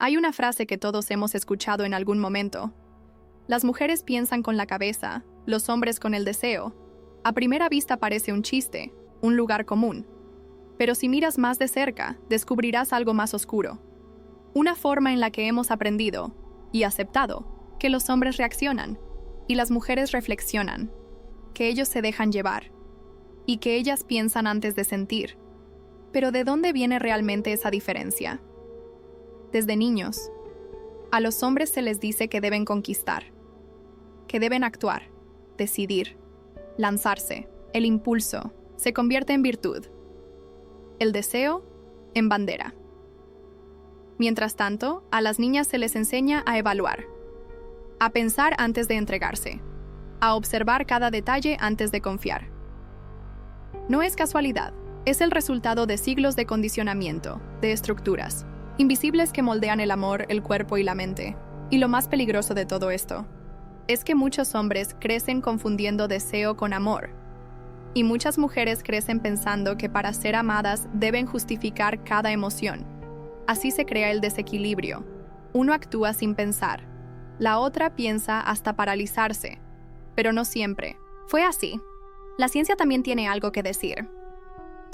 Hay una frase que todos hemos escuchado en algún momento. Las mujeres piensan con la cabeza, los hombres con el deseo. A primera vista parece un chiste, un lugar común. Pero si miras más de cerca, descubrirás algo más oscuro. Una forma en la que hemos aprendido y aceptado que los hombres reaccionan y las mujeres reflexionan, que ellos se dejan llevar y que ellas piensan antes de sentir. Pero ¿de dónde viene realmente esa diferencia? Desde niños, a los hombres se les dice que deben conquistar, que deben actuar, decidir, lanzarse. El impulso se convierte en virtud, el deseo en bandera. Mientras tanto, a las niñas se les enseña a evaluar, a pensar antes de entregarse, a observar cada detalle antes de confiar. No es casualidad, es el resultado de siglos de condicionamiento, de estructuras invisibles que moldean el amor, el cuerpo y la mente. Y lo más peligroso de todo esto es que muchos hombres crecen confundiendo deseo con amor. Y muchas mujeres crecen pensando que para ser amadas deben justificar cada emoción. Así se crea el desequilibrio. Uno actúa sin pensar. La otra piensa hasta paralizarse. Pero no siempre fue así. La ciencia también tiene algo que decir.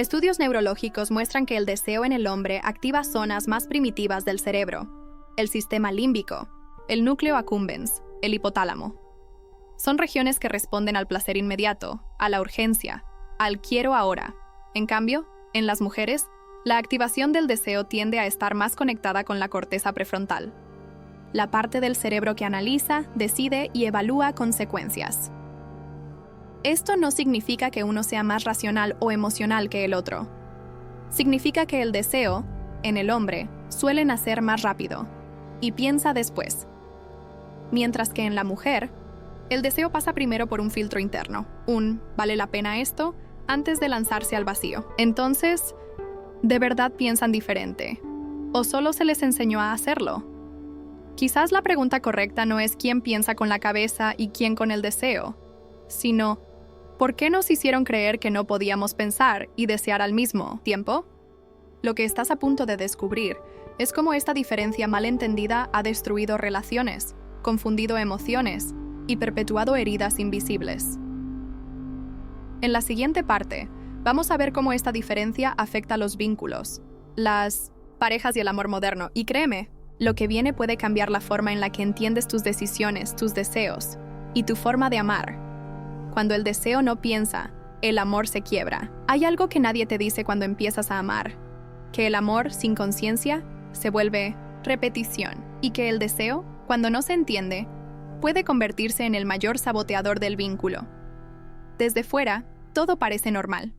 Estudios neurológicos muestran que el deseo en el hombre activa zonas más primitivas del cerebro, el sistema límbico, el núcleo accumbens, el hipotálamo. Son regiones que responden al placer inmediato, a la urgencia, al quiero ahora. En cambio, en las mujeres, la activación del deseo tiende a estar más conectada con la corteza prefrontal, la parte del cerebro que analiza, decide y evalúa consecuencias. Esto no significa que uno sea más racional o emocional que el otro. Significa que el deseo, en el hombre, suele nacer más rápido y piensa después. Mientras que en la mujer, el deseo pasa primero por un filtro interno, ¿vale la pena esto?, antes de lanzarse al vacío. Entonces, ¿de verdad piensan diferente? ¿O solo se les enseñó a hacerlo? Quizás la pregunta correcta no es quién piensa con la cabeza y quién con el deseo, sino ¿por qué nos hicieron creer que no podíamos pensar y desear al mismo tiempo? Lo que estás a punto de descubrir es cómo esta diferencia malentendida ha destruido relaciones, confundido emociones y perpetuado heridas invisibles. En la siguiente parte, vamos a ver cómo esta diferencia afecta los vínculos, las parejas y el amor moderno. Y créeme, lo que viene puede cambiar la forma en la que entiendes tus decisiones, tus deseos y tu forma de amar. Cuando el deseo no piensa, el amor se quiebra. Hay algo que nadie te dice cuando empiezas a amar, que el amor sin conciencia se vuelve repetición y que el deseo, cuando no se entiende, puede convertirse en el mayor saboteador del vínculo. Desde fuera, todo parece normal.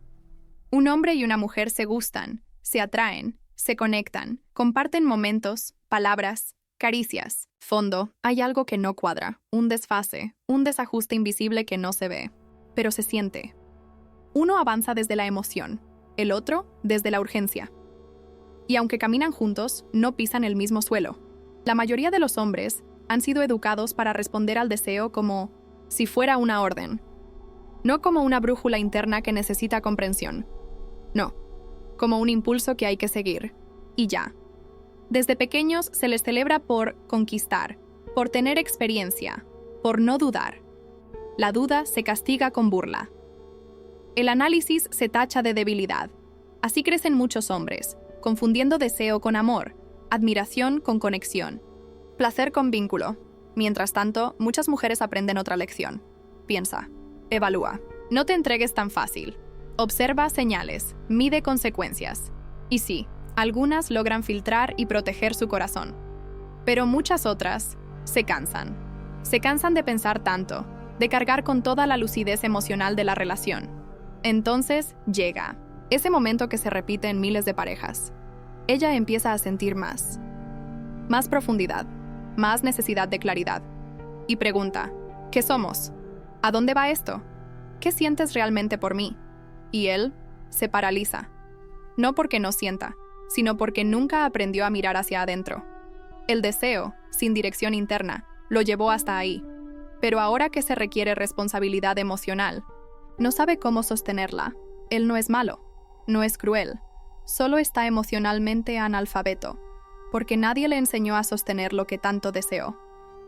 Un hombre y una mujer se gustan, se atraen, se conectan, comparten momentos, palabras, caricias. Fondo, hay algo que no cuadra, un desfase, un desajuste invisible que no se ve, pero se siente. Uno avanza desde la emoción, el otro desde la urgencia. Y aunque caminan juntos, no pisan el mismo suelo. La mayoría de los hombres han sido educados para responder al deseo como si fuera una orden, no como una brújula interna que necesita comprensión. No, como un impulso que hay que seguir. Y ya. Desde pequeños se les celebra por conquistar, por tener experiencia, por no dudar. La duda se castiga con burla. El análisis se tacha de debilidad. Así crecen muchos hombres, confundiendo deseo con amor, admiración con conexión, placer con vínculo. Mientras tanto, muchas mujeres aprenden otra lección. Piensa, evalúa. No te entregues tan fácil. Observa señales, mide consecuencias. Y sí, algunas logran filtrar y proteger su corazón. Pero muchas otras se cansan. Se cansan de pensar tanto, de cargar con toda la lucidez emocional de la relación. Entonces llega ese momento que se repite en miles de parejas. Ella empieza a sentir más profundidad, más necesidad de claridad. Y pregunta, ¿qué somos? ¿A dónde va esto? ¿Qué sientes realmente por mí? Y él se paraliza. No porque no sienta, sino porque nunca aprendió a mirar hacia adentro. El deseo, sin dirección interna, lo llevó hasta ahí. Pero ahora que se requiere responsabilidad emocional, no sabe cómo sostenerla. Él no es malo, no es cruel, solo está emocionalmente analfabeto. porque nadie le enseñó a sostener lo que tanto deseó.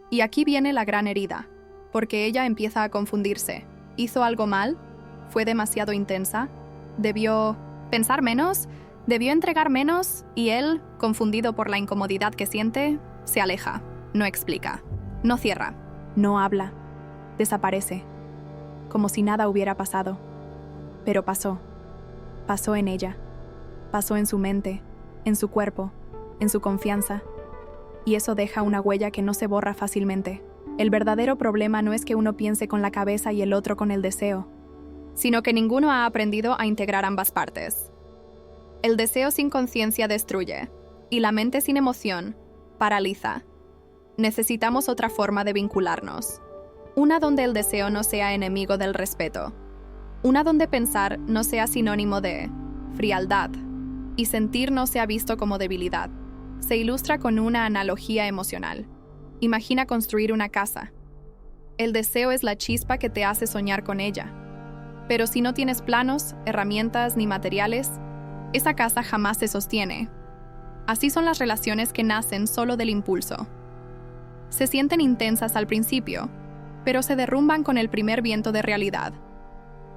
Y aquí viene la gran herida, porque ella empieza a confundirse. ¿Hizo algo mal? ¿Fue demasiado intensa? ¿Debió pensar menos? ¿Debió entregar menos? Y él, confundido por la incomodidad que siente, se aleja, no explica, no cierra, no habla, desaparece, como si nada hubiera pasado. Pero pasó. Pasó en ella. Pasó en su mente, en su cuerpo, en su confianza. Y eso deja una huella que no se borra fácilmente. El verdadero problema no es que uno piense con la cabeza y el otro con el deseo, sino que ninguno ha aprendido a integrar ambas partes. El deseo sin conciencia destruye, y la mente sin emoción paraliza. Necesitamos otra forma de vincularnos. Una donde el deseo no sea enemigo del respeto. Una donde pensar no sea sinónimo de frialdad y sentir no sea visto como debilidad. Se ilustra con una analogía emocional. Imagina construir una casa. El deseo es la chispa que te hace soñar con ella. Pero si no tienes planos, herramientas ni materiales, esa casa jamás se sostiene. Así son las relaciones que nacen solo del impulso. Se sienten intensas al principio, pero se derrumban con el primer viento de realidad.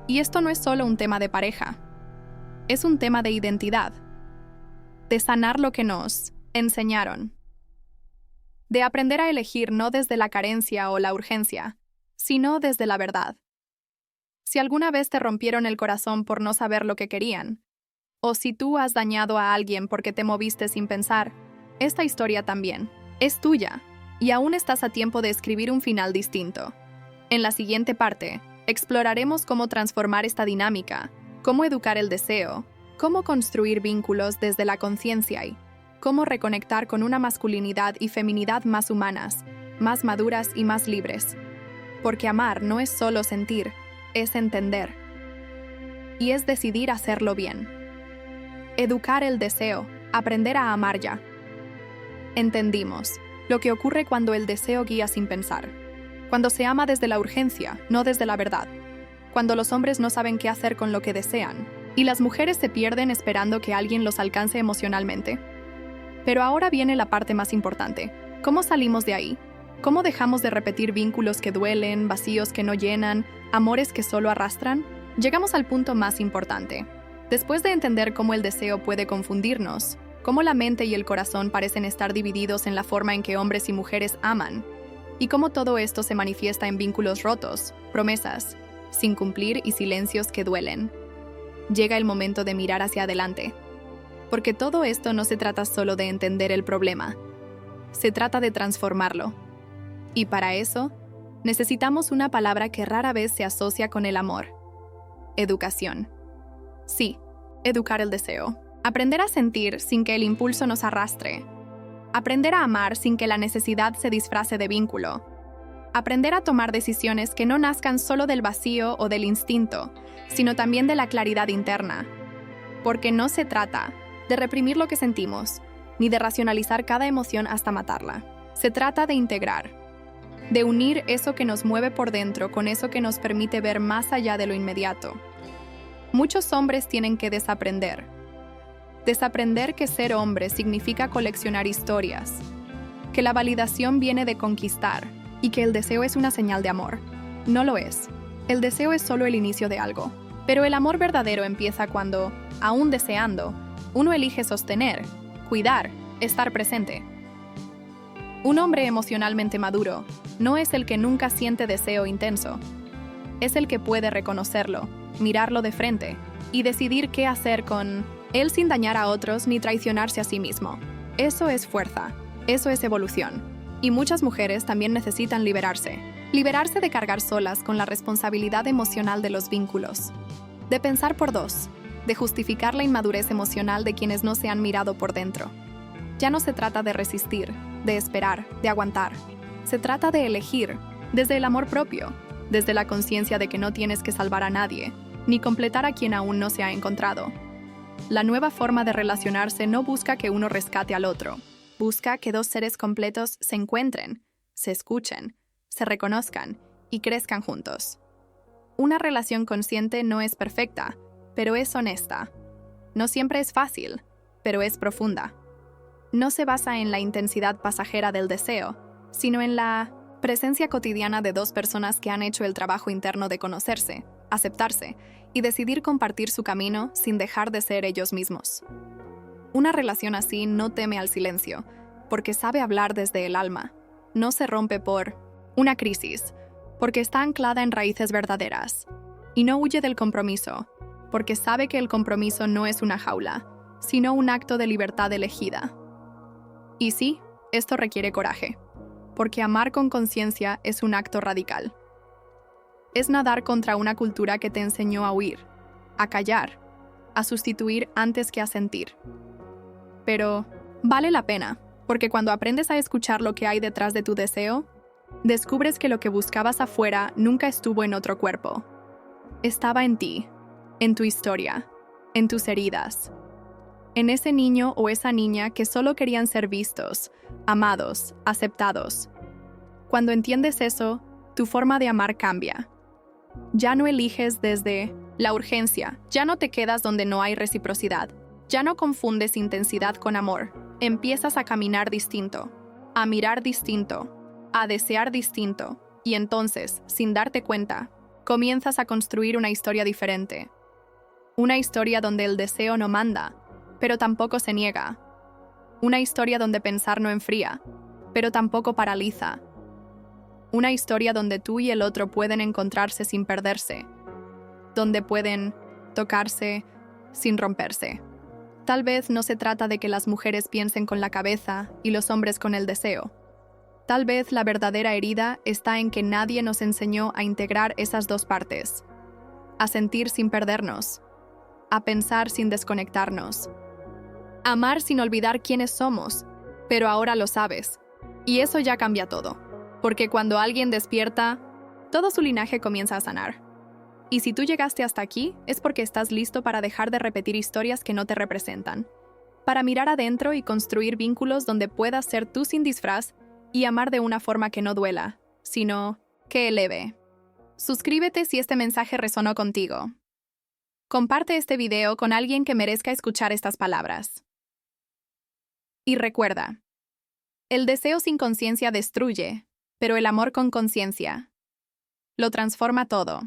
Y esto no es solo un tema de pareja, es un tema de identidad, de sanar lo que nos enseñaron, de aprender a elegir no desde la carencia o la urgencia, sino desde la verdad. Si alguna vez te rompieron el corazón por no saber lo que querían, o si tú has dañado a alguien porque te moviste sin pensar, esta historia también es tuya, y aún estás a tiempo de escribir un final distinto. En la siguiente parte, exploraremos cómo transformar esta dinámica, cómo educar el deseo, cómo construir vínculos desde la conciencia y cómo reconectar con una masculinidad y feminidad más humanas, más maduras y más libres. Porque amar no es solo sentir, es entender. Y es decidir hacerlo bien. Educar el deseo, aprender a amar ya. Entendimos lo que ocurre cuando el deseo guía sin pensar. Cuando se ama desde la urgencia, no desde la verdad. Cuando los hombres no saben qué hacer con lo que desean, y las mujeres se pierden esperando que alguien los alcance emocionalmente. Pero ahora viene la parte más importante. ¿Cómo salimos de ahí? ¿Cómo dejamos de repetir vínculos que duelen, vacíos que no llenan, amores que solo arrastran? Llegamos al punto más importante. Después de entender cómo el deseo puede confundirnos, cómo la mente y el corazón parecen estar divididos en la forma en que hombres y mujeres aman, y cómo todo esto se manifiesta en vínculos rotos, promesas sin cumplir y silencios que duelen, llega el momento de mirar hacia adelante. Porque todo esto no se trata solo de entender el problema, se trata de transformarlo. Y para eso, necesitamos una palabra que rara vez se asocia con el amor: educación. Sí, educar el deseo. Aprender a sentir sin que el impulso nos arrastre. Aprender a amar sin que la necesidad se disfrace de vínculo. Aprender a tomar decisiones que no nazcan solo del vacío o del instinto, sino también de la claridad interna. Porque no se trata de reprimir lo que sentimos, ni de racionalizar cada emoción hasta matarla. Se trata de integrar, de unir eso que nos mueve por dentro con eso que nos permite ver más allá de lo inmediato. Muchos hombres tienen que desaprender. Desaprender que ser hombre significa coleccionar historias, que la validación viene de conquistar y que el deseo es una señal de amor. No lo es. El deseo es solo el inicio de algo. Pero el amor verdadero empieza cuando, aún deseando, uno elige sostener, cuidar, estar presente. Un hombre emocionalmente maduro no es el que nunca siente deseo intenso. Es el que puede reconocerlo, mirarlo de frente y decidir qué hacer con él sin dañar a otros ni traicionarse a sí mismo. Eso es fuerza, eso es evolución. Y muchas mujeres también necesitan liberarse. Liberarse de cargar solas con la responsabilidad emocional de los vínculos. De pensar por dos, de justificar la inmadurez emocional de quienes no se han mirado por dentro. Ya no se trata de resistir, de esperar, de aguantar. Se trata de elegir, desde el amor propio, desde la conciencia de que no tienes que salvar a nadie, ni completar a quien aún no se ha encontrado. La nueva forma de relacionarse no busca que uno rescate al otro. Busca que dos seres completos se encuentren, se escuchen, se reconozcan y crezcan juntos. Una relación consciente no es perfecta, pero es honesta. No siempre es fácil, pero es profunda. no se basa en la intensidad pasajera del deseo, sino en la presencia cotidiana de dos personas que han hecho el trabajo interno de conocerse, aceptarse y decidir compartir su camino sin dejar de ser ellos mismos. Una relación así no teme al silencio, porque sabe hablar desde el alma. No se rompe por una crisis, porque está anclada en raíces verdaderas. Y no huye del compromiso, porque sabe que el compromiso no es una jaula, sino un acto de libertad elegida. Y sí, esto requiere coraje, porque amar con conciencia es un acto radical. Es nadar contra una cultura que te enseñó a huir, a callar, a sustituir antes que a sentir. Pero vale la pena, porque cuando aprendes a escuchar lo que hay detrás de tu deseo, descubres que lo que buscabas afuera nunca estuvo en otro cuerpo. Estaba en ti, en tu historia, en tus heridas, en ese niño o esa niña que solo querían ser vistos, amados, aceptados. Cuando entiendes eso, tu forma de amar cambia. Ya no eliges desde la urgencia, ya no te quedas donde no hay reciprocidad, ya no confundes intensidad con amor. Empiezas a caminar distinto, a mirar distinto, a desear distinto, y entonces, sin darte cuenta, comienzas a construir una historia diferente. Una historia donde el deseo no manda, pero tampoco se niega. Una historia donde pensar no enfría, pero tampoco paraliza. Una historia donde tú y el otro pueden encontrarse sin perderse, donde pueden tocarse sin romperse. Tal vez no se trata de que las mujeres piensen con la cabeza y los hombres con el deseo. Tal vez la verdadera herida está en que nadie nos enseñó a integrar esas dos partes, a sentir sin perdernos, a pensar sin desconectarnos, a amar sin olvidar quiénes somos, pero ahora lo sabes, y eso ya cambia todo, porque cuando alguien despierta, todo su linaje comienza a sanar. Y si tú llegaste hasta aquí, es porque estás listo para dejar de repetir historias que no te representan, para mirar adentro y construir vínculos donde puedas ser tú sin disfraz y amar de una forma que no duela, sino que eleve. Suscríbete si este mensaje resonó contigo. Comparte este video con alguien que merezca escuchar estas palabras. Y recuerda, el deseo sin conciencia destruye, pero el amor con conciencia lo transforma todo.